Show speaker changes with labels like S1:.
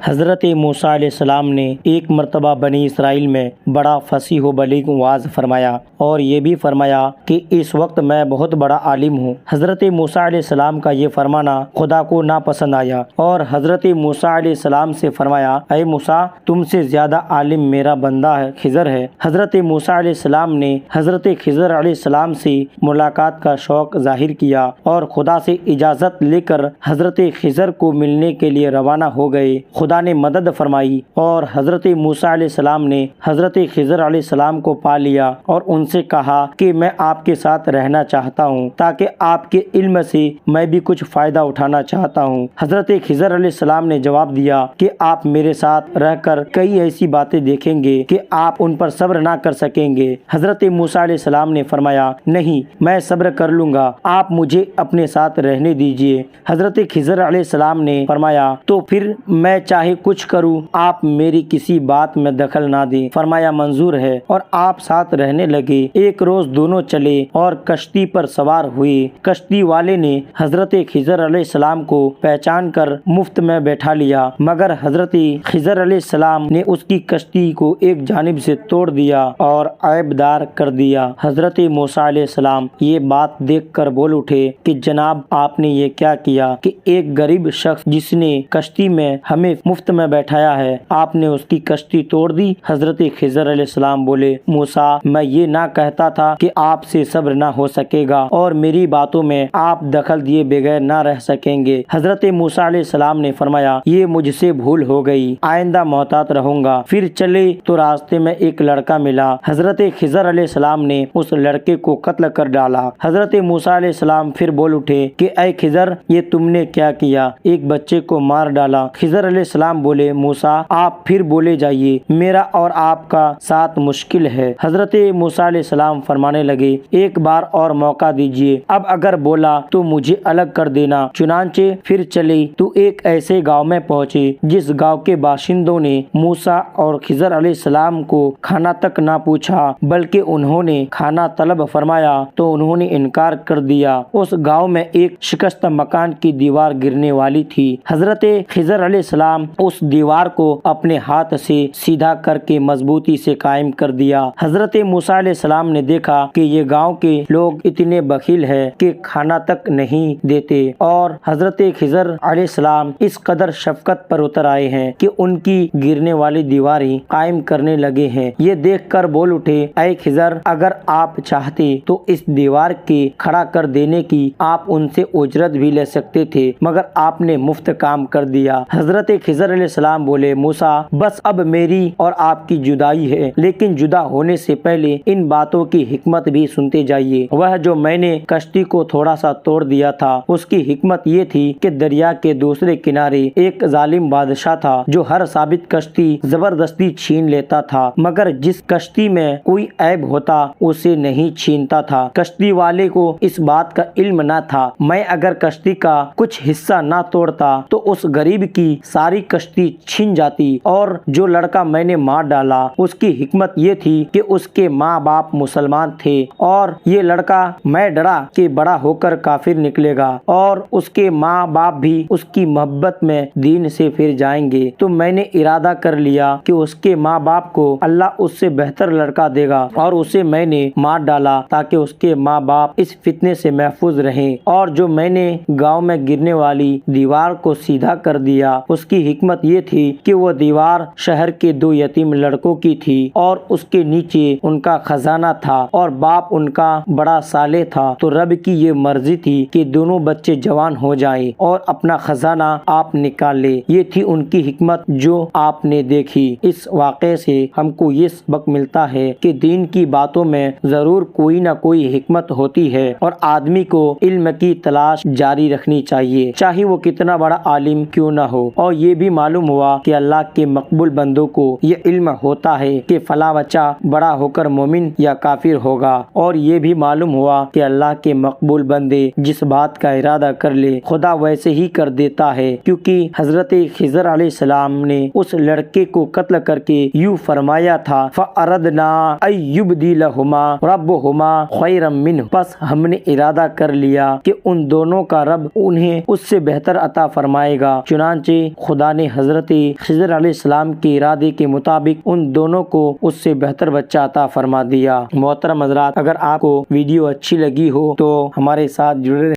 S1: حضرت موسیٰ علیہ السلام نے ایک مرتبہ بنی اسرائیل میں بڑا فصیح و بلیغ وعظ فرمایا اور یہ بھی فرمایا کہ اس وقت میں بہت بڑا عالم ہوں۔ حضرت موسیٰ علیہ السلام کا یہ فرمانا خدا کو ناپسند آیا اور حضرت موسیٰ علیہ السلام سے فرمایا، اے موسیٰ، تم سے زیادہ عالم میرا بندہ خضر ہے۔ حضرت موسیٰ علیہ السلام نے حضرت خضر علیہ السلام سے ملاقات کا شوق ظاہر کیا اور خدا سے اجازت لے کر حضرت خضر کو ملنے کے لیے روانہ ہو گئے۔ خدا نے مدد فرمائی اور حضرت موسیٰ علیہ السلام نے حضرت خضر علیہ السلام کو پا لیا اور ان سے کہا کہ میں آپ کے ساتھ رہنا چاہتا ہوں تاکہ آپ کے علم سے میں بھی کچھ فائدہ اٹھانا چاہتا ہوں۔ حضرت خضر علیہ السلام نے جواب دیا کہ آپ میرے ساتھ رہ کر کئی ایسی باتیں دیکھیں گے کہ آپ ان پر صبر نہ کر سکیں گے۔ حضرت موسیٰ علیہ السلام نے فرمایا، نہیں، میں صبر کر لوں گا، آپ مجھے اپنے ساتھ رہنے دیجیے۔ حضرت خضر علیہ السلام نے فرمایا، تو پھر میں چاہے کچھ کروں، آپ میری کسی بات میں دخل نہ دیں۔ فرمایا، منظور ہے، اور آپ ساتھ رہنے لگے۔ ایک روز دونوں چلے اور کشتی پر سوار ہوئے۔ کشتی والے نے حضرت خضر علیہ السلام کو پہچان کر مفت میں بیٹھا لیا، مگر حضرت خضر علیہ السلام نے اس کی کشتی کو ایک جانب سے توڑ دیا اور عیب دار کر دیا۔ حضرت موسیٰ علیہ السلام یہ بات دیکھ کر بول اٹھے کہ جناب، آپ نے یہ کیا کیا کہ ایک غریب شخص جس نے کشتی میں ہمیں مفت میں بیٹھایا ہے، آپ نے اس کی کشتی توڑ دی۔ حضرت خضر علیہ السلام بولے، موسیٰ، میں یہ نہ کہتا تھا کہ آپ سے صبر نہ ہو سکے گا اور میری باتوں میں آپ دخل دیے بغیر نہ رہ سکیں گے۔ حضرت موسیٰ علیہ السلام نے فرمایا، یہ مجھ سے بھول ہو گئی، آئندہ محتاط رہوں گا۔ پھر چلے تو راستے میں ایک لڑکا ملا۔ حضرت خضر علیہ السلام نے اس لڑکے کو قتل کر ڈالا۔ حضرت موسیٰ علیہ السلام پھر بول اٹھے کہ اے خضر، یہ تم نے کیا کیا؟ ایک بچے کو مار ڈالا۔ خضر علیہ السلام بولے، موسیٰ، آپ پھر بولے جائیے، میرا اور آپ کا ساتھ مشکل ہے۔ حضرت موسیٰ علیہ السلام فرمانے لگے، ایک بار اور موقع دیجیے، اب اگر بولا تو مجھے الگ کر دینا۔ چنانچہ پھر چلے تو ایک ایسے گاؤں میں پہنچے جس گاؤں کے باشندوں نے موسیٰ اور خضر علیہ السلام کو کھانا تک نہ پوچھا، بلکہ انہوں نے کھانا طلب فرمایا تو انہوں نے انکار کر دیا۔ اس گاؤں میں ایک شکستہ مکان کی دیوار گرنے والی تھی۔ حضرت خضر علیہ السلام اس دیوار کو اپنے ہاتھ سے سیدھا کر کے مضبوطی سے قائم کر دیا۔ حضرت موسیٰ علیہ السلام نے دیکھا کہ یہ گاؤں کے لوگ اتنے بخیل ہیں کہ کھانا تک نہیں دیتے، اور حضرت خضر علیہ السلام اس قدر شفقت پر اتر آئے ہیں کہ ان کی گرنے والی دیواریں قائم کرنے لگے ہیں۔ یہ دیکھ کر بول اٹھے، اے خضر، اگر آپ چاہتے تو اس دیوار کے کھڑا کر دینے کی آپ ان سے اجرت بھی لے سکتے تھے، مگر آپ نے مفت کام کر دیا۔ حضرت خضر علیہ السلام بولے، موسیٰ، بس اب میری اور آپ کی جدائی ہے، لیکن جدا ہونے سے پہلے ان باتوں کی حکمت بھی سنتے جائیے۔ وہ جو میں نے کشتی کو تھوڑا سا توڑ دیا تھا، اس کی حکمت یہ تھی کہ دریا کے دوسرے کنارے ایک ظالم بادشاہ تھا جو ہر ثابت کشتی زبردستی چھین لیتا تھا، مگر جس کشتی میں کوئی عیب ہوتا اسے نہیں چھینتا تھا۔ کشتی والے کو اس بات کا علم نہ تھا۔ میں اگر کشتی کا کچھ حصہ نہ توڑتا تو اس غریب کی ساری کشتی چھن جاتی، اور جو لڑکا میں نے مار ڈالا اس کی حکمت یہ تھی کہ اس کے ماں باپ مسلمان تھے، اور یہ لڑکا میں ڈرا کہ بڑا ہو کر کافر نکلے گا اور اس کے ماں باپ بھی اس کی محبت میں دین سے پھر جائیں گے، تو میں نے ارادہ کر لیا کہ اس کے ماں باپ کو اللہ اس سے بہتر لڑکا دے گا، اور اسے میں نے مار ڈالا تاکہ اس کے ماں باپ اس فتنے سے محفوظ رہیں۔ اور جو میں نے گاؤں میں گرنے والی دیوار کو سیدھا کر دیا، اس کی حکمت یہ تھی کہ وہ دیوار شہر کے 2 یتیم لڑکوں کی تھی، اور اس کے نیچے ان کا خزانہ تھا، اور باپ ان کا بڑا صالح تھا، تو رب کی یہ مرضی تھی کہ دونوں بچے جوان ہو جائیں اور اپنا خزانہ آپ نکال لے۔ یہ تھی ان کی حکمت جو آپ نے دیکھی۔ اس واقعے سے ہم کو یہ سبق ملتا ہے کہ دین کی باتوں میں ضرور کوئی نہ کوئی حکمت ہوتی ہے، اور آدمی کو علم کی تلاش جاری رکھنی چاہیے، چاہے وہ کتنا بڑا عالم کیوں نہ ہو۔ اور یہ بھی معلوم ہوا کہ اللہ کے مقبول بندوں کو یہ علم ہوتا ہے کہ فلاں بچہ بڑا ہو کر مومن یا کافر ہوگا، اور یہ بھی معلوم ہوا کہ اللہ کے مقبول بندے جس بات کا ارادہ کر لے خدا ویسے ہی کر دیتا ہے، کیونکہ حضرت خضر علیہ السلام نے اس لڑکے کو قتل کر کے یوں فرمایا تھا، فَأَرَدْنَا أَن يُبْدِلَهُمَا رَبُّهُمَا خَيْرًا مِّنْهُ، پس ہم نے ارادہ کر لیا کہ ان دونوں کا رب انہیں اس سے بہتر عطا فرمائے گا۔ چنانچہ خدا خدا نے حضرت خضر علیہ السلام کے ارادے کے مطابق ان دونوں کو اس سے بہتر بچہ عطا فرما دیا۔ محترم حضرات، اگر آپ کو ویڈیو اچھی لگی ہو تو ہمارے ساتھ جڑے